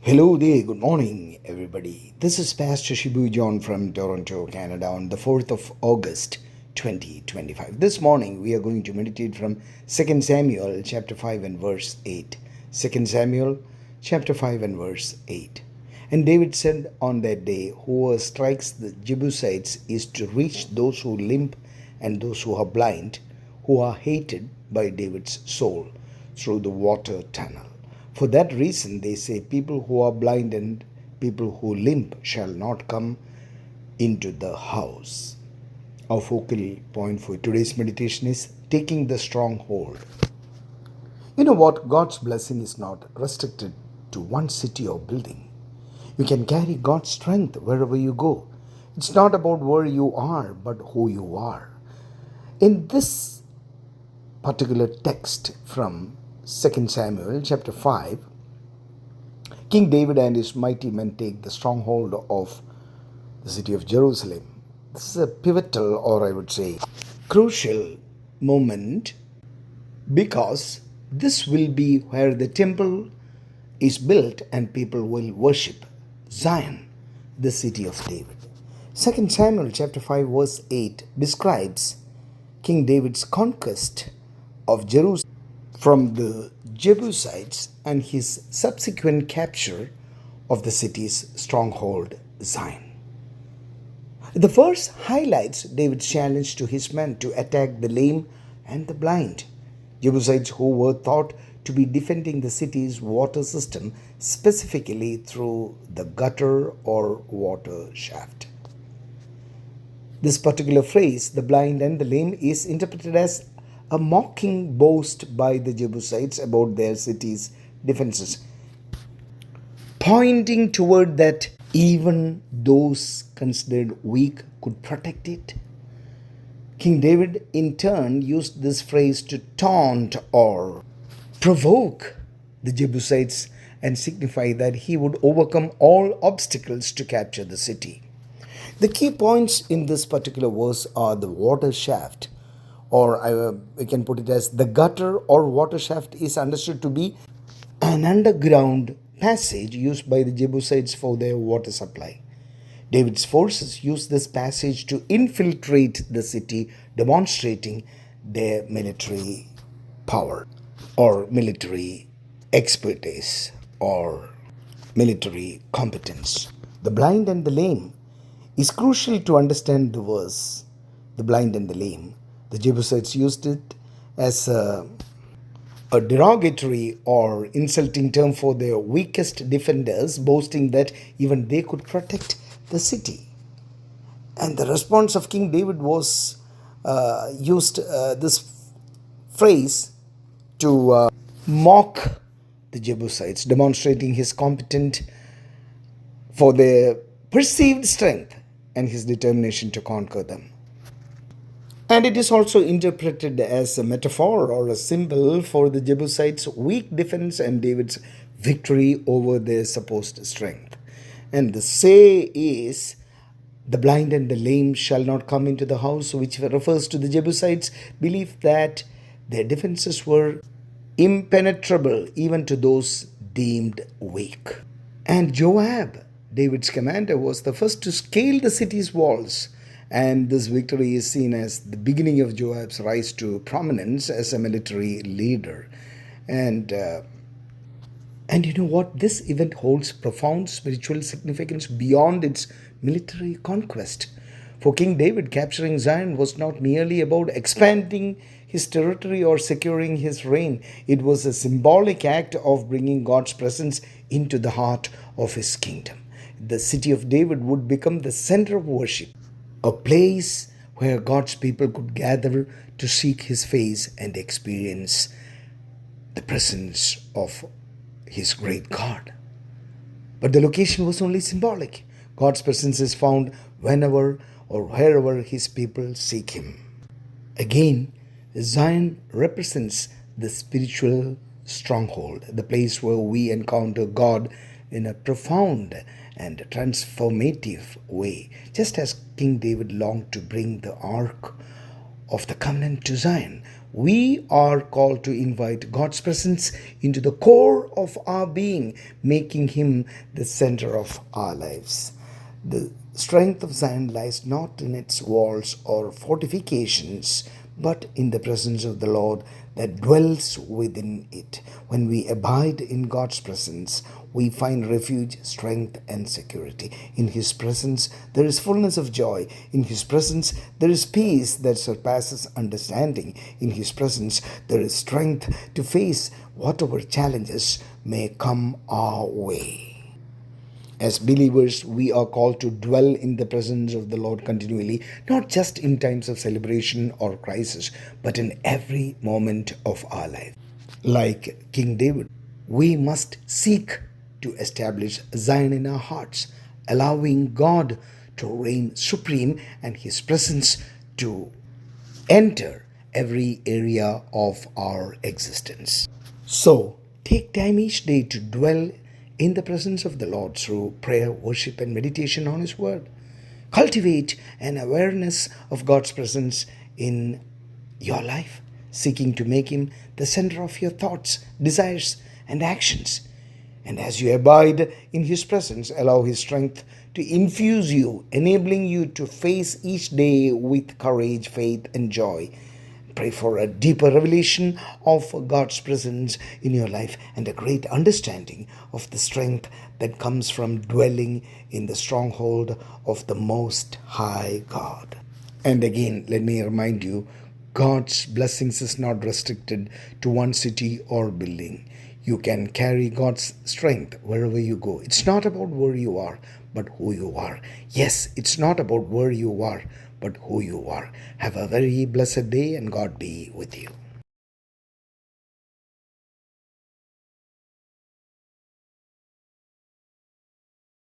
Hello there, good morning, everybody. This is Pastor Shibu John from Toronto, Canada, on the 4th of August 2025. This morning, we are going to meditate from 2 Samuel chapter 5 and verse 8. 2 Samuel chapter 5 and verse 8. And David said on that day, whoever strikes the Jebusites is to reach those who limp and those who are blind, who are hated by David's soul through the water tunnel. For that reason, they say, people who are blind and people who limp shall not come into the house. Our focal point for today's meditation is taking the stronghold. You know what? God's blessing is not restricted to one city or building. You can carry God's strength wherever you go. It's not about where you are, but who you are. In this particular text from 2 Samuel chapter 5, King David and his mighty men take the stronghold of the city of Jerusalem. This is a pivotal, or I would say, crucial moment, because this will be where the temple is built and people will worship Zion, the city of David. 2 Samuel chapter 5 verse 8 describes King David's conquest of Jerusalem from the Jebusites and his subsequent capture of the city's stronghold, Zion. The verse highlights David's challenge to his men to attack the lame and the blind, Jebusites who were thought to be defending the city's water system, specifically through the gutter or water shaft. This particular phrase, the blind and the lame, is interpreted as a mocking boast by the Jebusites about their city's defenses, pointing toward that even those considered weak could protect it. King David, in turn, used this phrase to taunt or provoke the Jebusites and signify that he would overcome all obstacles to capture the city. The key points in this particular verse are the water shaft, or we can put it as the gutter or water shaft is understood to be an underground passage used by the Jebusites for their water supply. David's forces used this passage to infiltrate the city, demonstrating their military power or military expertise or military competence. The blind and the lame is crucial to understand the verse. The blind and the lame. The Jebusites used it as a derogatory or insulting term for their weakest defenders, boasting that even they could protect the city. And the response of King David was used this phrase to mock the Jebusites, demonstrating his competence for their perceived strength and his determination to conquer them. And it is also interpreted as a metaphor or a symbol for the Jebusites' weak defense and David's victory over their supposed strength. And the say is, the blind and the lame shall not come into the house, which refers to the Jebusites' belief that their defenses were impenetrable even to those deemed weak. And Joab, David's commander, was the first to scale the city's walls. And this victory is seen as the beginning of Joab's rise to prominence as a military leader. And you know what? This event holds profound spiritual significance beyond its military conquest. For King David, capturing Zion was not merely about expanding his territory or securing his reign. It was a symbolic act of bringing God's presence into the heart of his kingdom. The city of David would become the center of worship, a place where God's people could gather to seek his face and experience the presence of his great God. But the location was only symbolic. God's presence is found whenever or wherever his people seek him. Again, Zion represents the spiritual stronghold, the place where we encounter God in a profound and transformative way, just as King David longed to bring the Ark of the Covenant to Zion. We are called to invite God's presence into the core of our being, making Him the center of our lives. The strength of Zion lies not in its walls or fortifications, but in the presence of the Lord that dwells within it. When we abide in God's presence, we find refuge, strength, and security. In His presence, there is fullness of joy. In His presence, there is peace that surpasses understanding. In His presence, there is strength to face whatever challenges may come our way. As believers, we are called to dwell in the presence of the Lord continually, not just in times of celebration or crisis, but in every moment of our life. Like King David, we must seek to establish Zion in our hearts, allowing God to reign supreme and His presence to enter every area of our existence. So, take time each day to dwell in the presence of the Lord through prayer, worship, and meditation on His Word. Cultivate an awareness of God's presence in your life, seeking to make Him the center of your thoughts, desires, and actions. And as you abide in His presence, allow His strength to infuse you, enabling you to face each day with courage, faith, and joy. Pray for a deeper revelation of God's presence in your life and a great understanding of the strength that comes from dwelling in the stronghold of the Most High God. And again, let me remind you, God's blessings is not restricted to one city or building. You can carry God's strength wherever you go. It's not about where you are, but who you are. Yes, it's not about where you are, but who you are. Have a very blessed day, and God be with you.